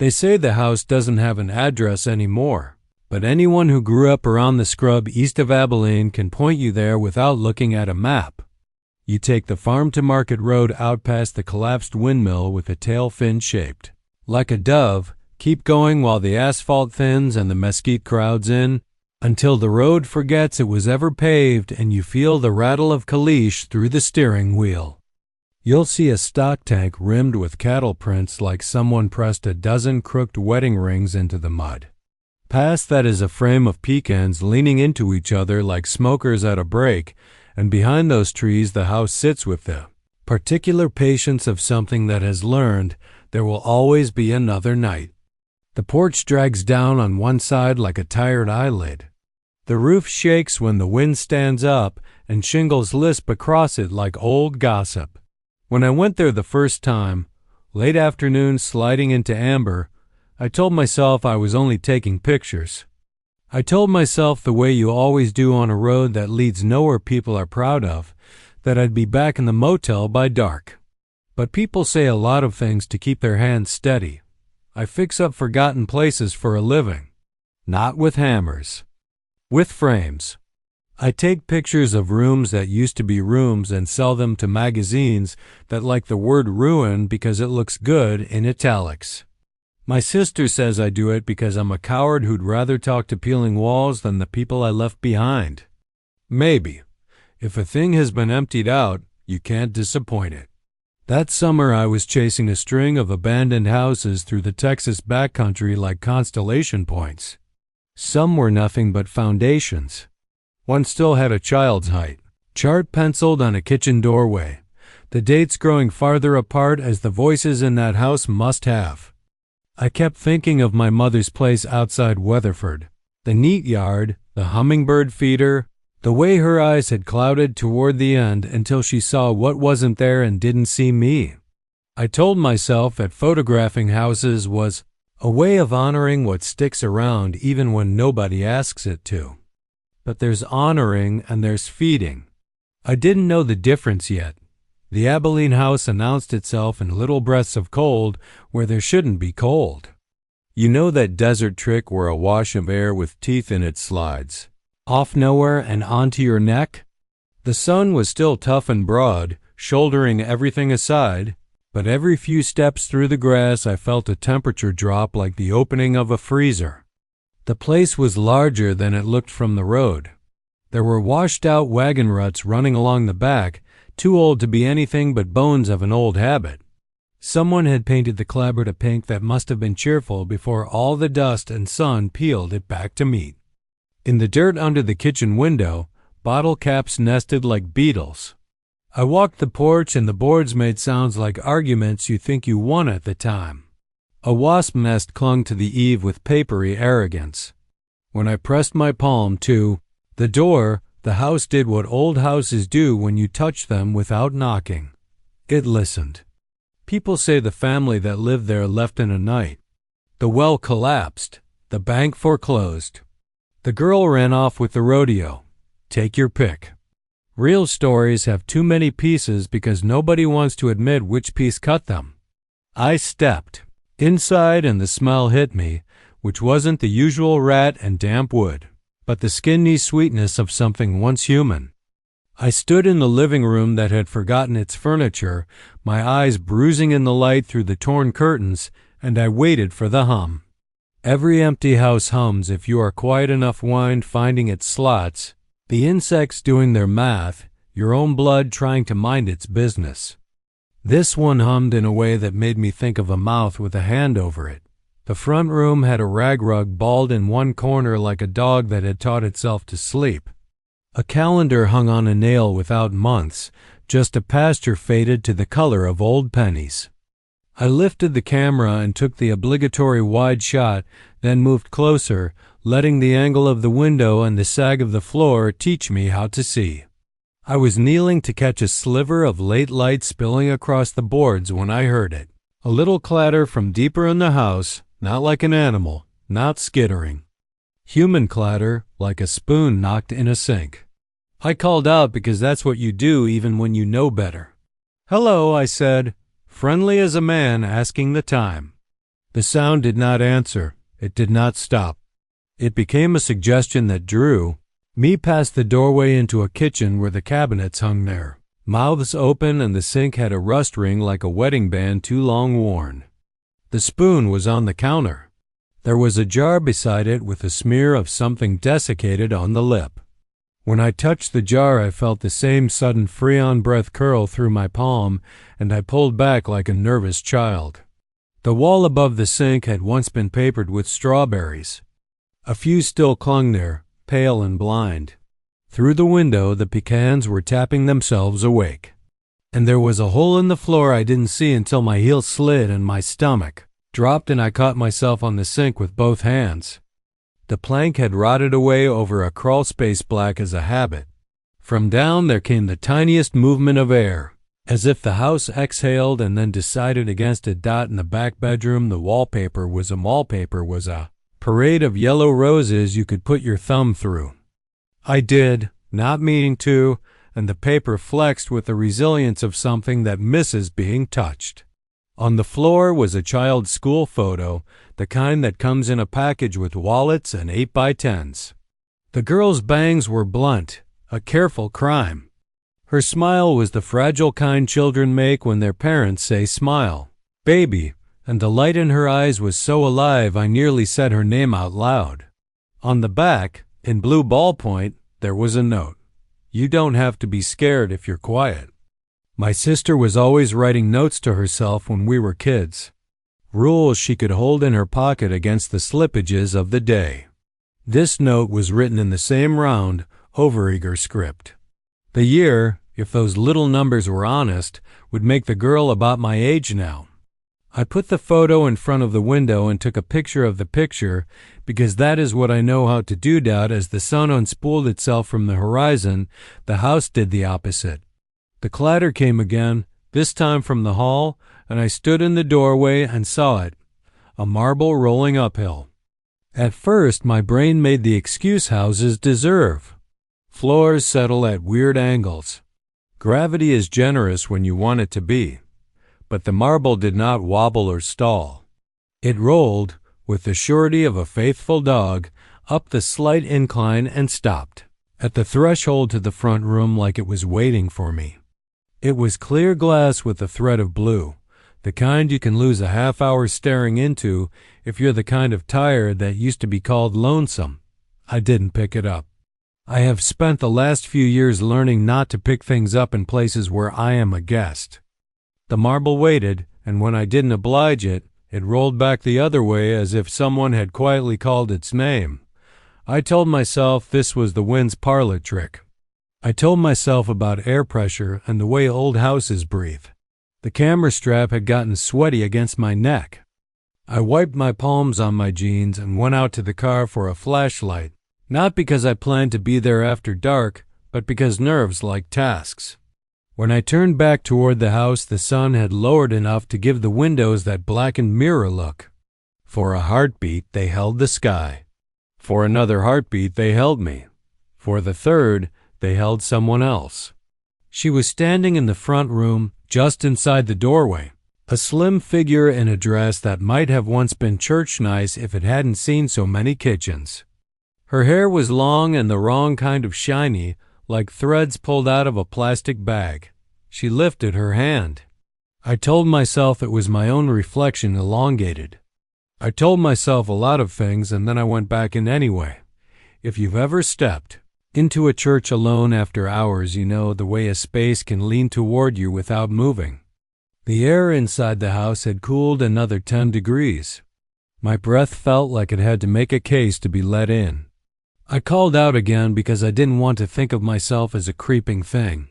They say the house doesn't have an address anymore, but anyone who grew up around the scrub east of Abilene can point you there without looking at a map. You take the farm-to-market road out past the collapsed windmill with a tail fin-shaped. Like a dove, keep going while the asphalt thins and the mesquite crowds in, until the road forgets it was ever paved and you feel the rattle of caliche through the steering wheel. You'll see a stock tank rimmed with cattle prints like someone pressed a dozen crooked wedding rings into the mud. Past that is a frame of pecans leaning into each other like smokers at a break, and behind those trees the house sits with the particular patience of something that has learned there will always be another night. The porch drags down on one side like a tired eyelid. The roof shakes when the wind stands up, and shingles lisp across it like old gossip. When I went there the first time, late afternoon sliding into amber, I told myself I was only taking pictures. I told myself the way you always do on a road that leads nowhere people are proud of, that I'd be back in the motel by dark. But people say a lot of things to keep their hands steady. I fix up forgotten places for a living. Not with hammers. With frames. I take pictures of rooms that used to be rooms and sell them to magazines that like the word ruin because it looks good in italics. My sister says I do it because I'm a coward who'd rather talk to peeling walls than the people I left behind. Maybe. If a thing has been emptied out, you can't disappoint it. That summer I was chasing a string of abandoned houses through the Texas backcountry like constellation points. Some were nothing but foundations. One still had a child's height, chart penciled on a kitchen doorway, the dates growing farther apart as the voices in that house must have. I kept thinking of my mother's place outside Weatherford, the neat yard, the hummingbird feeder, the way her eyes had clouded toward the end until she saw what wasn't there and didn't see me. I told myself that photographing houses was a way of honoring what sticks around even when nobody asks it to. But there's honoring and there's feeding. I didn't know the difference yet. The Abilene house announced itself in little breaths of cold where there shouldn't be cold. You know that desert trick where a wash of air with teeth in it slides off nowhere and onto your neck? The sun was still tough and broad, shouldering everything aside, but every few steps through the grass I felt a temperature drop like the opening of a freezer. The place was larger than it looked from the road. There were washed-out wagon ruts running along the back, too old to be anything but bones of an old habit. Someone had painted the clapboard a pink that must have been cheerful before all the dust and sun peeled it back to meat. In the dirt under the kitchen window, bottle caps nested like beetles. I walked the porch and the boards made sounds like arguments you think you won at the time. A wasp nest clung to the eave with papery arrogance. When I pressed my palm to the door, the house did what old houses do when you touch them without knocking. It listened. People say the family that lived there left in a night. The well collapsed. The bank foreclosed. The girl ran off with the rodeo. Take your pick. Real stories have too many pieces because nobody wants to admit which piece cut them. I stepped inside and the smell hit me, which wasn't the usual rat and damp wood, but the skinny sweetness of something once human. I stood in the living room that had forgotten its furniture, my eyes bruising in the light through the torn curtains, and I waited for the hum. Every empty house hums if you are quiet enough wind finding its slots, the insects doing their math, your own blood trying to mind its business. This one hummed in a way that made me think of a mouth with a hand over it. The front room had a rag rug balled in one corner like a dog that had taught itself to sleep. A calendar hung on a nail without months, just a pasture faded to the color of old pennies. I lifted the camera and took the obligatory wide shot, then moved closer, letting the angle of the window and the sag of the floor teach me how to see. I was kneeling to catch a sliver of late light spilling across the boards when I heard it. A little clatter from deeper in the house, not like an animal, not skittering. Human clatter, like a spoon knocked in a sink. I called out because that's what you do even when you know better. "Hello," I said, friendly as a man asking the time. The sound did not answer. It did not stop. It became a suggestion that drew me past the doorway into a kitchen where the cabinets hung there, mouths open, and the sink had a rust ring like a wedding band too long worn. The spoon was on the counter. There was a jar beside it with a smear of something desiccated on the lip. When I touched the jar, I felt the same sudden Freon breath curl through my palm, and I pulled back like a nervous child. The wall above the sink had once been papered with strawberries. A few still clung there, pale and blind. Through the window, the pecans were tapping themselves awake. And there was a hole in the floor I didn't see until my heel slid and my stomach dropped and I caught myself on the sink with both hands. The plank had rotted away over a crawl space black as a habit. From down there came the tiniest movement of air, as if the house exhaled and then decided against a dot in the back bedroom. The wallpaper was a parade of yellow roses you could put your thumb through. I did, not meaning to, and the paper flexed with the resilience of something that misses being touched. On the floor was a child's school photo, the kind that comes in a package with wallets and 8x10s. The girl's bangs were blunt, a careful crime. Her smile was the fragile kind children make when their parents say smile, baby, and the light in her eyes was so alive I nearly said her name out loud. On the back, in blue ballpoint, there was a note. You don't have to be scared if you're quiet. My sister was always writing notes to herself when we were kids. Rules she could hold in her pocket against the slippages of the day. This note was written in the same round, overeager script. The year, if those little numbers were honest, would make the girl about my age now. I put the photo in front of the window and took a picture of the picture because that is what I know how to do. As the sun unspooled itself from the horizon, the house did the opposite. The clatter came again, this time from the hall, and I stood in the doorway and saw it, a marble rolling uphill. At first, my brain made the excuse houses deserve. Floors settle at weird angles. Gravity is generous when you want it to be. But the marble did not wobble or stall. It rolled, with the surety of a faithful dog, up the slight incline and stopped at the threshold to the front room like it was waiting for me. It was clear glass with a thread of blue, the kind you can lose a half hour staring into if you're the kind of tired that used to be called lonesome. I didn't pick it up. I have spent the last few years learning not to pick things up in places where I am a guest. The marble waited, and when I didn't oblige it, it rolled back the other way as if someone had quietly called its name. I told myself this was the wind's parlor trick. I told myself about air pressure and the way old houses breathe. The camera strap had gotten sweaty against my neck. I wiped my palms on my jeans and went out to the car for a flashlight, not because I planned to be there after dark, but because nerves like tasks. When I turned back toward the house, the sun had lowered enough to give the windows that blackened mirror look. For a heartbeat, they held the sky. For another heartbeat, they held me. For the third, they held someone else. She was standing in the front room, just inside the doorway, a slim figure in a dress that might have once been church nice if it hadn't seen so many kitchens. Her hair was long and the wrong kind of shiny, like threads pulled out of a plastic bag. She lifted her hand. I told myself it was my own reflection elongated. I told myself a lot of things and then I went back in anyway. If you've ever stepped into a church alone after hours, you know the way a space can lean toward you without moving. The air inside the house had cooled another 10 degrees. My breath felt like it had to make a case to be let in. I called out again because I didn't want to think of myself as a creeping thing.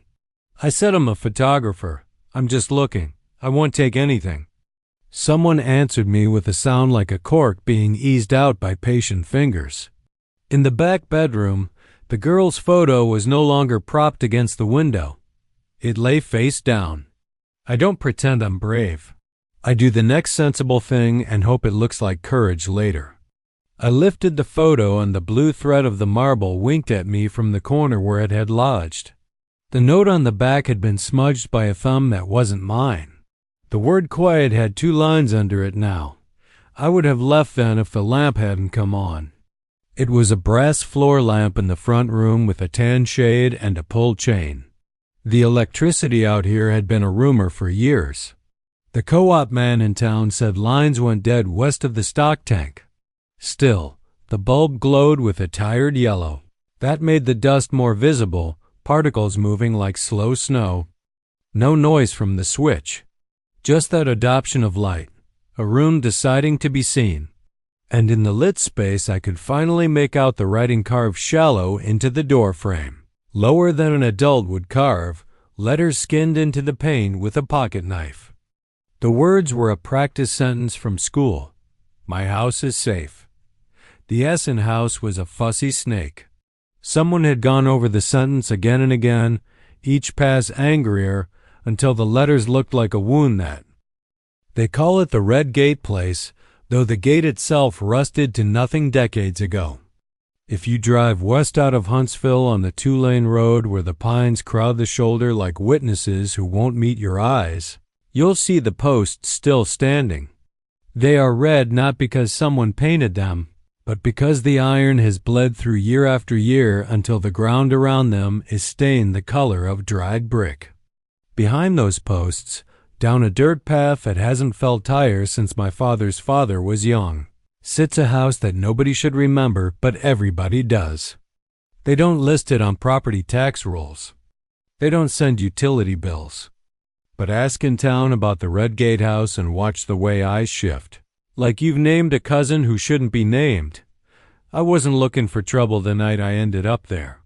I said I'm a photographer. I'm just looking. I won't take anything. Someone answered me with a sound like a cork being eased out by patient fingers. In the back bedroom, the girl's photo was no longer propped against the window. It lay face down. I don't pretend I'm brave. I do the next sensible thing and hope it looks like courage later. I lifted the photo and the blue thread of the marble winked at me from the corner where it had lodged. The note on the back had been smudged by a thumb that wasn't mine. The word quiet had 2 lines under it now. I would have left then if the lamp hadn't come on. It was a brass floor lamp in the front room with a tan shade and a pull chain. The electricity out here had been a rumor for years. The co-op man in town said lines went dead west of the stock tank. Still, the bulb glowed with a tired yellow. That made the dust more visible, particles moving like slow snow. No noise from the switch. Just that adoption of light, a room deciding to be seen. And in the lit space I could finally make out the writing carved shallow into the door frame. Lower than an adult would carve, letters skinned into the pane with a pocket knife. The words were a practice sentence from school. My house is safe. The S in house was a fussy snake. Someone had gone over the sentence again and again, each pass angrier, until the letters looked like a wound net. They call it the Red Gate Place, though the gate itself rusted to nothing decades ago. If you drive west out of Huntsville on the two-lane road where the pines crowd the shoulder like witnesses who won't meet your eyes, you'll see the posts still standing. They are red not because someone painted them, but because the iron has bled through year after year until the ground around them is stained the color of dried brick. Behind those posts, down a dirt path that hasn't felt tires since my father's father was young, sits a house that nobody should remember, but everybody does. They don't list it on property tax rolls. They don't send utility bills. But ask in town about the Red Gate House and watch the way eyes shift. Like you've named a cousin who shouldn't be named. I wasn't looking for trouble the night I ended up there.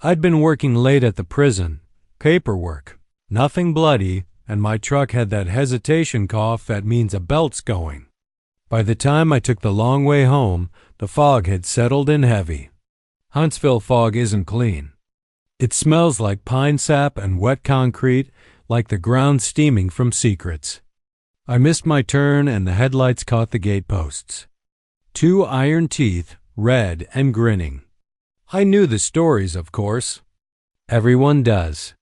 I'd been working late at the prison, paperwork, nothing bloody, and my truck had that hesitation cough that means a belt's going. By the time I took the long way home, the fog had settled in heavy. Huntsville fog isn't clean. It smells like pine sap and wet concrete, like the ground steaming from secrets. I missed my turn and the headlights caught the gateposts. Two iron teeth, red and grinning. I knew the stories, of course. Everyone does.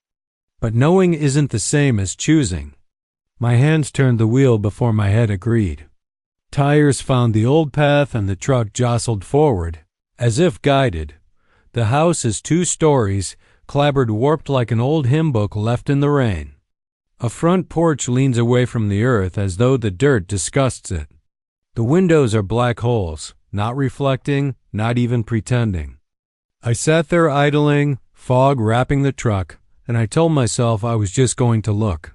But knowing isn't the same as choosing. My hands turned the wheel before my head agreed. Tires found the old path and the truck jostled forward, as if guided. The house is 2 stories, clapboard warped like an old hymn book left in the rain. A front porch leans away from the earth as though the dirt disgusts it. The windows are black holes, not reflecting, not even pretending. I sat there idling, fog wrapping the truck, and I told myself I was just going to look.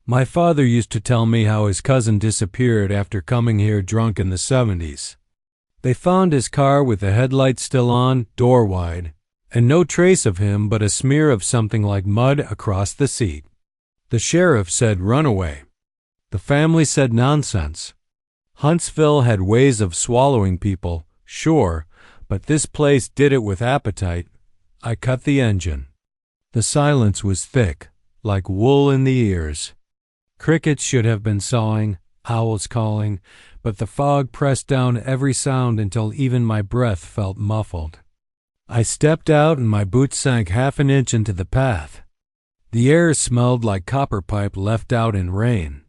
My father used to tell me how his cousin disappeared after coming here drunk in the 70s. They found his car with the headlights still on, door wide, and no trace of him but a smear of something like mud across the seat. The sheriff said runaway. The family said nonsense. Huntsville had ways of swallowing people, sure, but this place did it with appetite. I cut the engine. The silence was thick, like wool in the ears. Crickets should have been sawing, owls calling, but the fog pressed down every sound until even my breath felt muffled. I stepped out and my boots sank half an inch into the path. The air smelled like copper pipe left out in rain.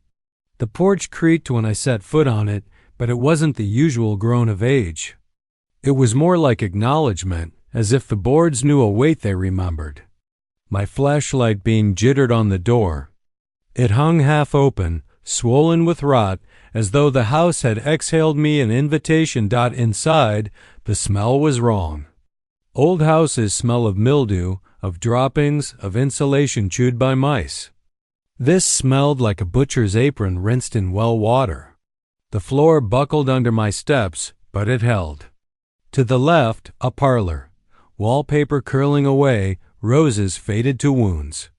The porch creaked when I set foot on it, but it wasn't the usual groan of age. It was more like acknowledgement, as if the boards knew a weight they remembered. My flashlight beam jittered on the door. It hung half open, swollen with rot, as though the house had exhaled me an invitation. Inside, the smell was wrong. Old houses smell of mildew, of droppings, of insulation chewed by mice. This smelled like a butcher's apron rinsed in well water. The floor buckled under my steps, but it held. To the left, a parlor. Wallpaper curling away, roses faded to wounds.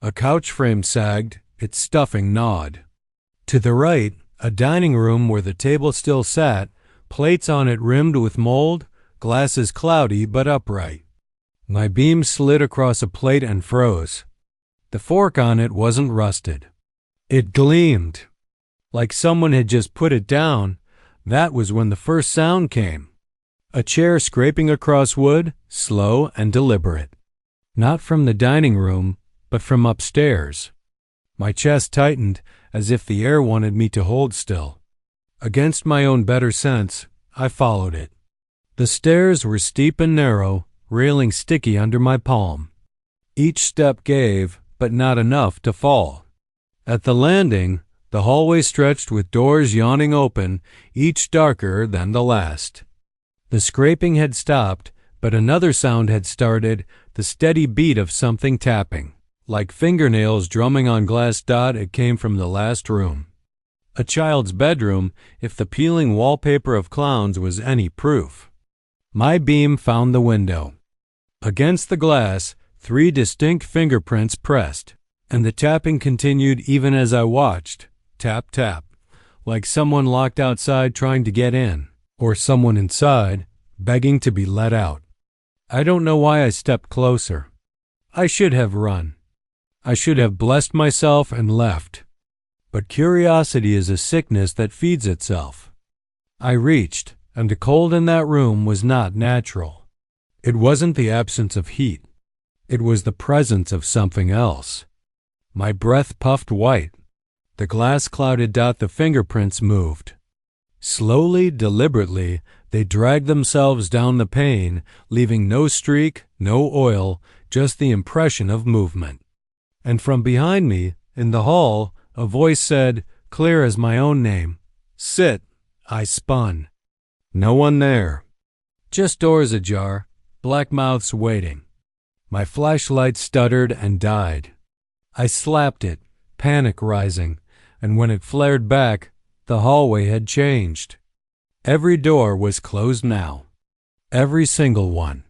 A couch frame sagged, its stuffing gnawed. To the right, a dining room where the table still sat, plates on it rimmed with mold, glasses cloudy but upright. My beam slid across a plate and froze. The fork on it wasn't rusted. It gleamed. Like someone had just put it down. That was when the first sound came. A chair scraping across wood, slow and deliberate. Not from the dining room, but from upstairs. My chest tightened, as if the air wanted me to hold still. Against my own better sense, I followed it. The stairs were steep and narrow, railing sticky under my palm. Each step gave, but not enough to fall. At the landing, the hallway stretched with doors yawning open, each darker than the last. The scraping had stopped, but another sound had started, the steady beat of something tapping. Like fingernails drumming on glass dot, it came from the last room. A child's bedroom, if the peeling wallpaper of clowns was any proof. My beam found the window. Against the glass, 3 distinct fingerprints pressed, and the tapping continued even as I watched. Tap, tap, like someone locked outside trying to get in, or someone inside begging to be let out. I don't know why I stepped closer. I should have run. I should have blessed myself and left. But curiosity is a sickness that feeds itself. I reached, and the cold in that room was not natural. It wasn't the absence of heat. It was the presence of something else. My breath puffed white. The glass-clouded dot the fingerprints moved. Slowly, deliberately, they dragged themselves down the pane, leaving no streak, no oil, just the impression of movement. And from behind me, in the hall, a voice said, clear as my own name, "Sit." I spun. No one there. Just doors ajar, black mouths waiting. My flashlight stuttered and died. I slapped it, panic rising, and when it flared back, the hallway had changed. Every door was closed now. Every single one.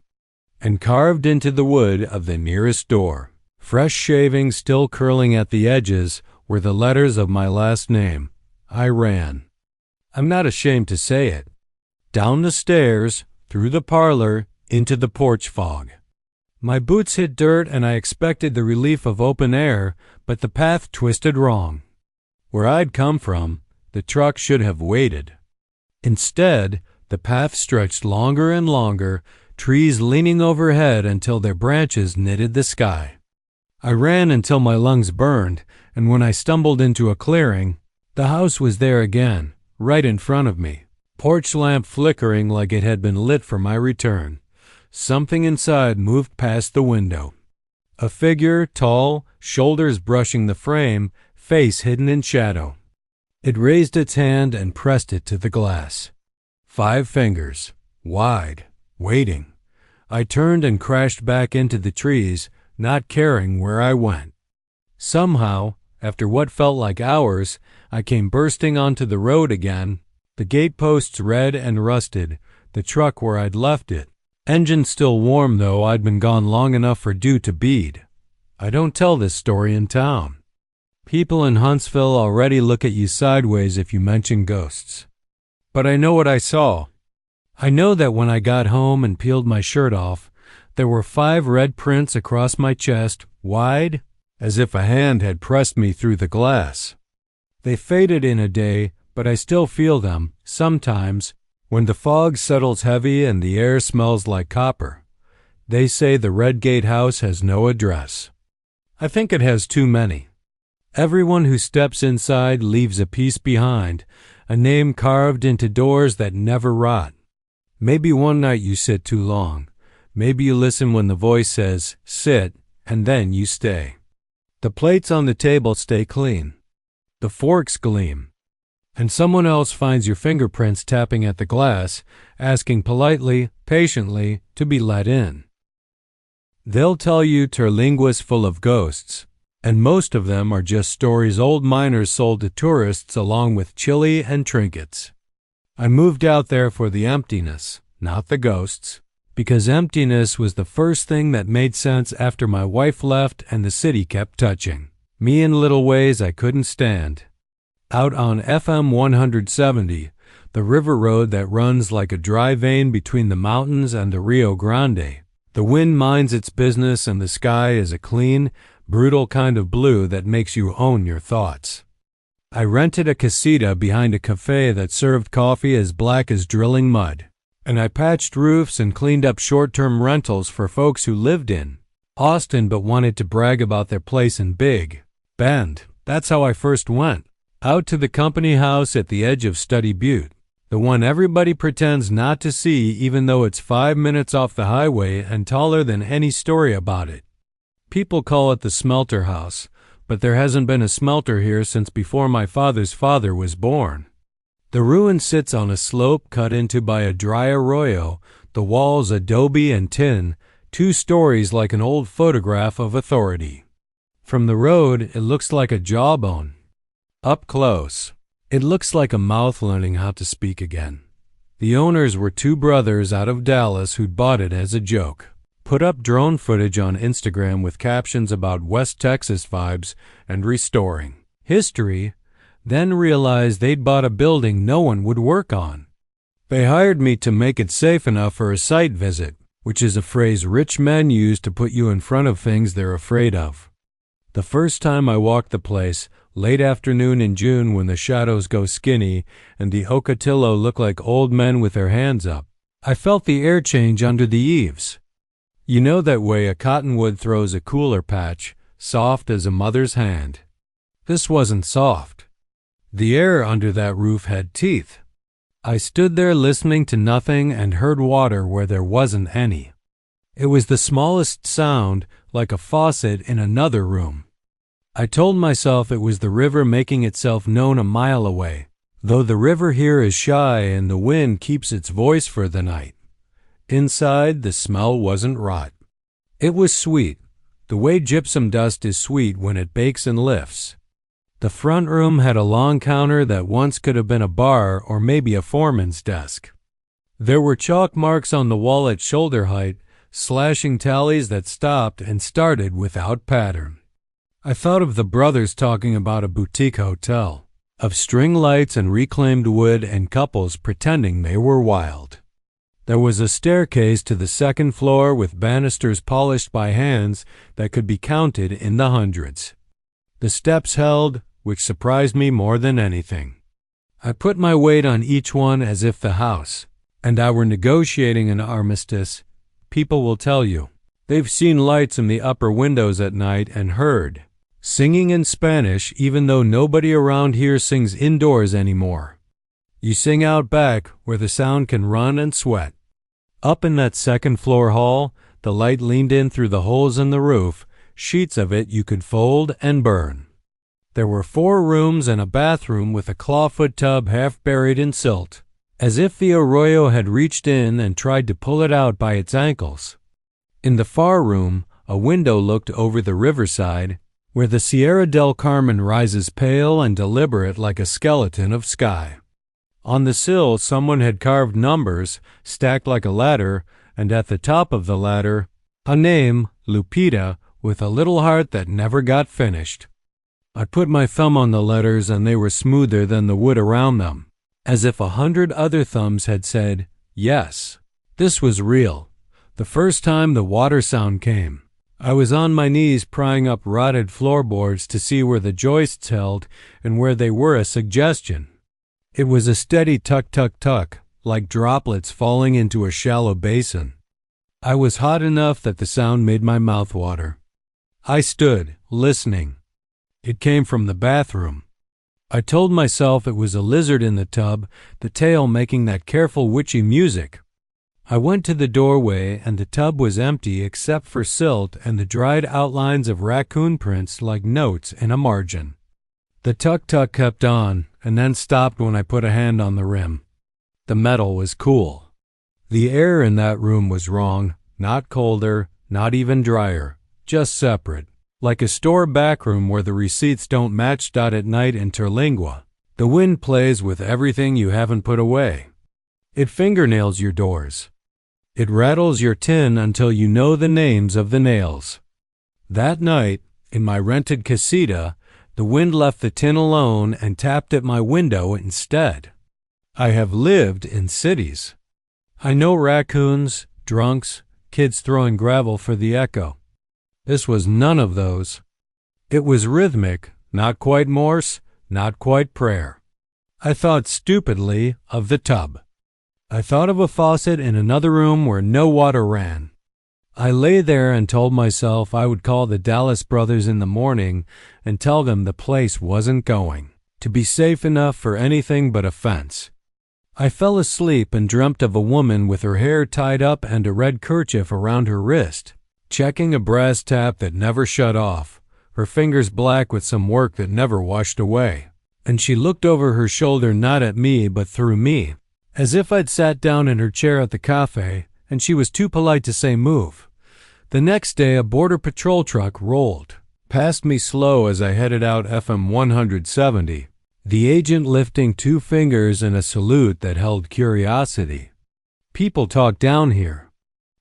And carved into the wood of the nearest door, fresh shavings still curling at the edges, were the letters of my last name. I ran. I'm not ashamed to say it. Down the stairs, through the parlor, into the porch fog. My boots hit dirt and I expected the relief of open air, but the path twisted wrong. Where I'd come from, the truck should have waited. Instead, the path stretched longer and longer, trees leaning overhead until their branches knitted the sky. I ran until my lungs burned, and when I stumbled into a clearing, the house was there again, right in front of me, porch lamp flickering like it had been lit for my return. Something inside moved past the window. A figure, tall, shoulders brushing the frame, face hidden in shadow. It raised its hand and pressed it to the glass. 5 fingers, wide, waiting. I turned and crashed back into the trees, not caring where I went. Somehow, after what felt like hours, I came bursting onto the road again, the gateposts red and rusted, the truck where I'd left it. Engine still warm, though I'd been gone long enough for dew to bead. I don't tell this story in town. People in Huntsville already look at you sideways if you mention ghosts. But I know what I saw. I know that when I got home and peeled my shirt off, there were 5 red prints across my chest, wide, as if a hand had pressed me through the glass. They faded in a day, but I still feel them, sometimes, when the fog settles heavy and the air smells like copper. They say the Red Gate House has no address. I think it has too many. Everyone who steps inside leaves a piece behind, a name carved into doors that never rot. Maybe one night you sit too long. Maybe you listen when the voice says, sit, and then you stay. The plates on the table stay clean. The forks gleam. And someone else finds your fingerprints tapping at the glass, asking politely, patiently, to be let in. They'll tell you Terlingua's full of ghosts, and most of them are just stories old miners sold to tourists along with chili and trinkets. I moved out there for the emptiness, not the ghosts, because emptiness was the first thing that made sense after my wife left and the city kept touching me in little ways I couldn't stand. Out on FM 170, the river road that runs like a dry vein between the mountains and the Rio Grande, the wind minds its business and the sky is a clean, brutal kind of blue that makes you own your thoughts. I rented a casita behind a cafe that served coffee as black as drilling mud, and I patched roofs and cleaned up short-term rentals for folks who lived in Austin but wanted to brag about their place in Big Bend. That's how I first went. Out to the company house at the edge of Study Butte, the one everybody pretends not to see even though it's 5 minutes off the highway and taller than any story about it. People call it the Smelter House, but there hasn't been a smelter here since before my father's father was born. The ruin sits on a slope cut into by a dry arroyo, the walls adobe and tin, 2 stories like an old photograph of authority. From the road, it looks like a jawbone. Up close, it looks like a mouth learning how to speak again. The owners were 2 brothers out of Dallas who'd bought it as a joke. Put up drone footage on Instagram with captions about West Texas vibes and restoring history, then realized they'd bought a building no one would work on. They hired me to make it safe enough for a site visit, which is a phrase rich men use to put you in front of things they're afraid of. The first time I walked the place, late afternoon in June when the shadows go skinny and the Ocotillo look like old men with their hands up, I felt the air change under the eaves. You know that way a cottonwood throws a cooler patch, soft as a mother's hand. This wasn't soft. The air under that roof had teeth. I stood there listening to nothing and heard water where there wasn't any. It was the smallest sound, like a faucet in another room. I told myself it was the river making itself known a mile away, though the river here is shy and the wind keeps its voice for the night. Inside, the smell wasn't rot. It was sweet, the way gypsum dust is sweet when it bakes and lifts. The front room had a long counter that once could have been a bar or maybe a foreman's desk. There were chalk marks on the wall at shoulder height, slashing tallies that stopped and started without pattern. I thought of the brothers talking about a boutique hotel, of string lights and reclaimed wood and couples pretending they were wild. There was a staircase to the second floor with banisters polished by hands that could be counted in the hundreds. The steps held, which surprised me more than anything. I put my weight on each one as if the house and I were negotiating an armistice. People will tell you. They've seen lights in the upper windows at night and heard singing in Spanish, even though nobody around here sings indoors anymore. You sing out back where the sound can run and sweat. Up in that second floor hall, the light leaned in through the holes in the roof, sheets of it you could fold and burn. There were 4 rooms and a bathroom with a clawfoot tub half buried in silt, as if the arroyo had reached in and tried to pull it out by its ankles. In the far room, a window looked over the riverside, where the Sierra del Carmen rises pale and deliberate like a skeleton of sky. On the sill, someone had carved numbers, stacked like a ladder, and at the top of the ladder, a name, Lupita, with a little heart that never got finished. I put my thumb on the letters and they were smoother than the wood around them, as if 100 other thumbs had said, yes. This was real. The first time the water sound came, I was on my knees prying up rotted floorboards to see where the joists held and where they were a suggestion. It was a steady tuck-tuck-tuck, like droplets falling into a shallow basin. I was hot enough that the sound made my mouth water. I stood, listening. It came from the bathroom. I told myself it was a lizard in the tub, the tail making that careful witchy music. I went to the doorway and the tub was empty except for silt and the dried outlines of raccoon prints like notes in a margin. The tuk-tuk kept on and then stopped when I put a hand on the rim. The metal was cool. The air in that room was wrong, not colder, not even drier, just separate, like a store backroom where the receipts don't match. At night in Terlingua, the wind plays with everything you haven't put away. It fingernails your doors. It rattles your tin until you know the names of the nails. That night, in my rented casita, the wind left the tin alone and tapped at my window instead. I have lived in cities. I know raccoons, drunks, kids throwing gravel for the echo. This was none of those. It was rhythmic, not quite Morse, not quite prayer. I thought stupidly of the tub. I thought of a faucet in another room where no water ran. I lay there and told myself I would call the Dallas brothers in the morning and tell them the place wasn't going. to be safe enough for anything but a fence. I fell asleep and dreamt of a woman with her hair tied up and a red kerchief around her wrist, checking a brass tap that never shut off, her fingers black with some work that never washed away. And she looked over her shoulder not at me but through me, as if I'd sat down in her chair at the cafe and she was too polite to say move. The next day a border patrol truck rolled past me slow as I headed out FM 170, the agent lifting 2 fingers in a salute that held curiosity. People talk down here.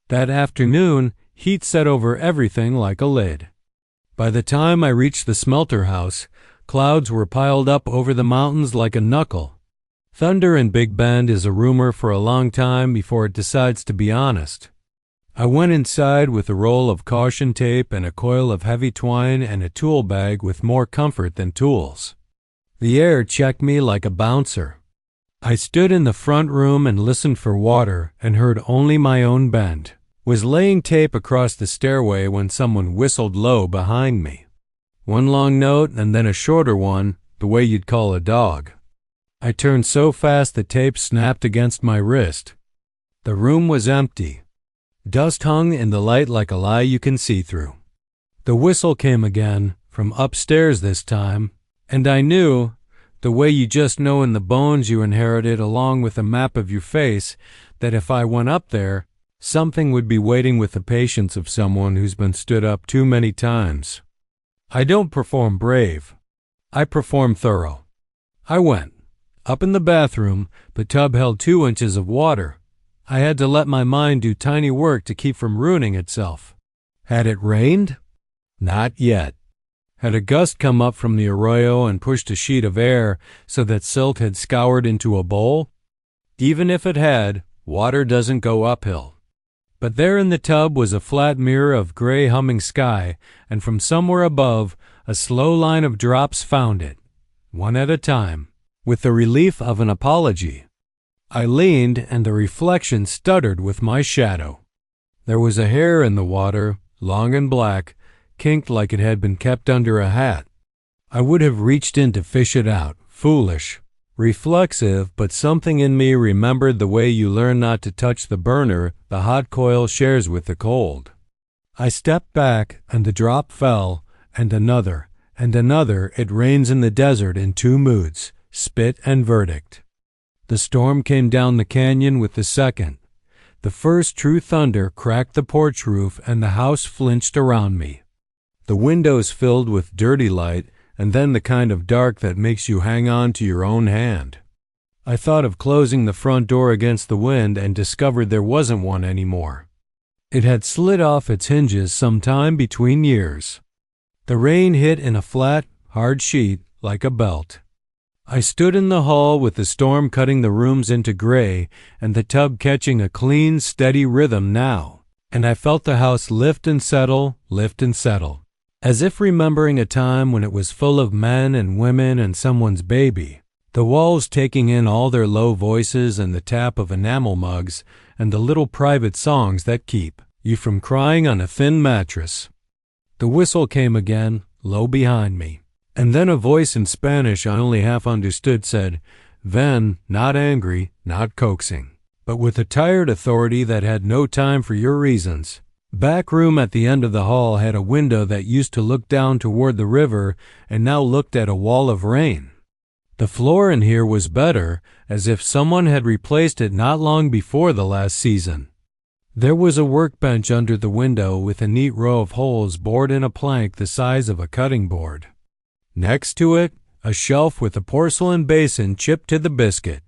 That afternoon, heat set over everything like a lid. By the time I reached the Smelter House, clouds were piled up over the mountains like a knuckle. Thunder in Big Bend is a rumor for a long time before it decides to be honest. I went inside with a roll of caution tape and a coil of heavy twine and a tool bag with more comfort than tools. The air checked me like a bouncer. I stood in the front room and listened for water and heard only my own bend. Was laying tape across the stairway when someone whistled low behind me. One long note and then a shorter one, the way you'd call a dog. I turned so fast the tape snapped against my wrist. The room was empty. Dust hung in the light like a lie you can see through. The whistle came again, from upstairs this time, and I knew, the way you just know in the bones you inherited along with a map of your face, that if I went up there, something would be waiting with the patience of someone who's been stood up too many times. I don't perform brave. I perform thorough. I went. Up in the bathroom, the tub held 2 inches of water. I had to let my mind do tiny work to keep from ruining itself. Had it rained? Not yet. Had a gust come up from the arroyo and pushed a sheet of air so that silt had scoured into a bowl? Even if it had, water doesn't go uphill. But there in the tub was a flat mirror of gray humming sky, and from somewhere above, a slow line of drops found it, one at a time, with the relief of an apology. I leaned, and the reflection stuttered with my shadow. There was a hair in the water, long and black, kinked like it had been kept under a hat. I would have reached in to fish it out, foolish, reflexive, but something in me remembered the way you learn not to touch the burner the hot coil shares with the cold. I stepped back, and the drop fell, and another, and another. It rains in the desert in 2 moods, spit and verdict. The storm came down the canyon with the second. The first true thunder cracked the porch roof and the house flinched around me. The windows filled with dirty light, and then the kind of dark that makes you hang on to your own hand. I thought of closing the front door against the wind and discovered there wasn't one anymore. It had slid off its hinges some time between years. The rain hit in a flat, hard sheet like a belt. I stood in the hall with the storm cutting the rooms into gray and the tub catching a clean, steady rhythm now, and I felt the house lift and settle, as if remembering a time when it was full of men and women and someone's baby, the walls taking in all their low voices and the tap of enamel mugs and the little private songs that keep you from crying on a thin mattress. The whistle came again, low behind me. And then a voice in Spanish I only half understood said, "Ven," not angry, not coaxing, but with a tired authority that had no time for your reasons. Back room at the end of the hall had a window that used to look down toward the river and now looked at a wall of rain. The floor in here was better, as if someone had replaced it not long before the last season. There was a workbench under the window with a neat row of holes bored in a plank the size of a cutting board. Next to it, a shelf with a porcelain basin chipped to the biscuit.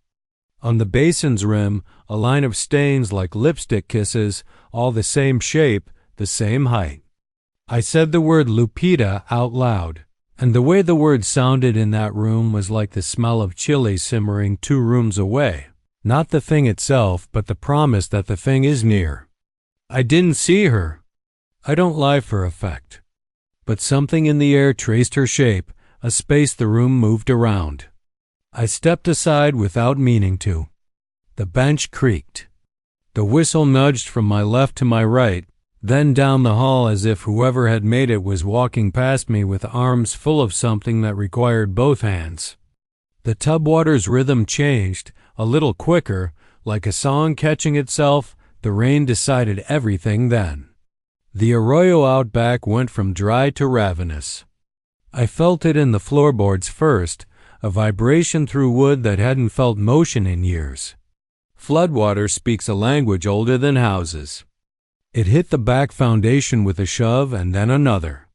On the basin's rim, a line of stains like lipstick kisses, all the same shape, the same height. I said the word Lupita out loud, and the way the word sounded in that room was like the smell of chili simmering 2 rooms away. Not the thing itself, but the promise that the thing is near. I didn't see her. I don't lie for effect. But something in the air traced her shape, a space the room moved around. I stepped aside without meaning to. The bench creaked. The whistle nudged from my left to my right, then down the hall as if whoever had made it was walking past me with arms full of something that required both hands. The tub water's rhythm changed, a little quicker, like a song catching itself. The rain decided everything then. The arroyo out back went from dry to ravenous. I felt it in the floorboards first, a vibration through wood that hadn't felt motion in years. Floodwater speaks a language older than houses. It hit the back foundation with a shove and then another.